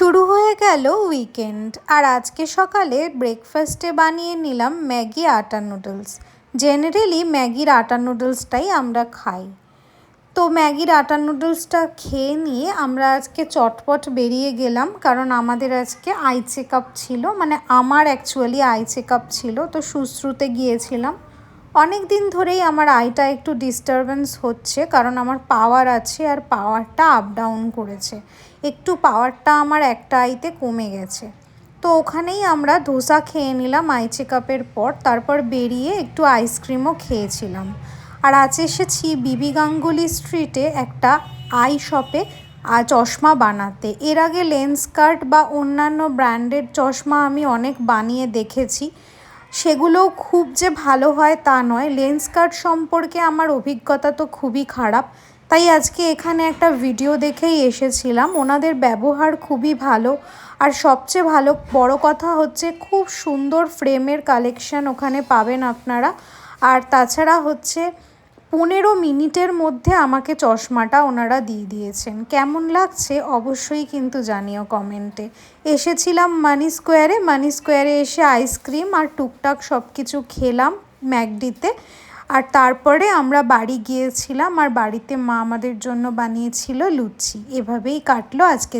শুরু হয়ে গেল উইকেন্ড। আর আজকে সকালে ব্রেকফাস্টে বানিয়ে নিলাম ম্যাগি আটা নুডলস। জেনারেলি ম্যাগির আটা নুডলসটাই আমরা খাই। তো ম্যাগির আটা নুডলসটা খেয়ে নিয়ে আমরা আজকে চটপট বেরিয়ে গেলাম, কারণ আমাদের আজকে আই চেক আপ ছিল, মানে আমার অ্যাকচুয়ালি আই চেক আপ ছিল। তো সুশ্রুতে গিয়েছিলাম। অনেক দিন ধরেই আমার আইটা একটু ডিস্টারবেন্স হচ্ছে, কারণ আমার পাওয়ার আছে আর পাওয়ারটা আপ ডাউন করেছে। একটু পাওয়ারটা আমার একটা আইতে কমে গেছে। তো ওখানেই আমরা ধোসা খেয়ে নিলাম আই চেক আপের পর। তারপর বেরিয়ে একটু আইসক্রিমও খেয়েছিলাম। আর আজ এসেছি বিবি গাঙ্গুলি স্ট্রিটে একটা আই শপে চশমা বানাতে। এর আগে লেন্সকার্ট বা অন্যান্য ব্র্যান্ডেড চশমা আমি অনেক বানিয়ে দেখেছি, সেগুলোও খুব যে ভালো হয় তা নয়। লেন্সকার্ট সম্পর্কে আমার অভিজ্ঞতা তো খুবই খারাপ, তাই আজকে এখানে একটা ভিডিও দেখেই এসেছিলাম। ওনাদের ব্যবহার খুবই ভালো, আর সবচেয়ে ভালো বড় কথা হচ্ছে খুব সুন্দর ফ্রেমের কালেকশন ওখানে পাবেন আপনারা। আর তাছাড়া হচ্ছে 15 মিনিটের মধ্যে আমাকে চশমাটা ওনারা দিয়ে দিয়েছেন। কেমন লাগছে অবশ্যই কিন্তু জানিও কমেন্টে। এসেছিলাম মানি স্কোয়ারে এসে আইসক্রিম আর টুকটাক সব কিছু খেলাম ম্যাকডিতে। আর তারপরে আমরা বাড়ি গিয়েছিলাম, আর বাড়িতে মা আমাদের জন্য বানিয়েছিল লুচি। এভাবেই কাটলো আজকে।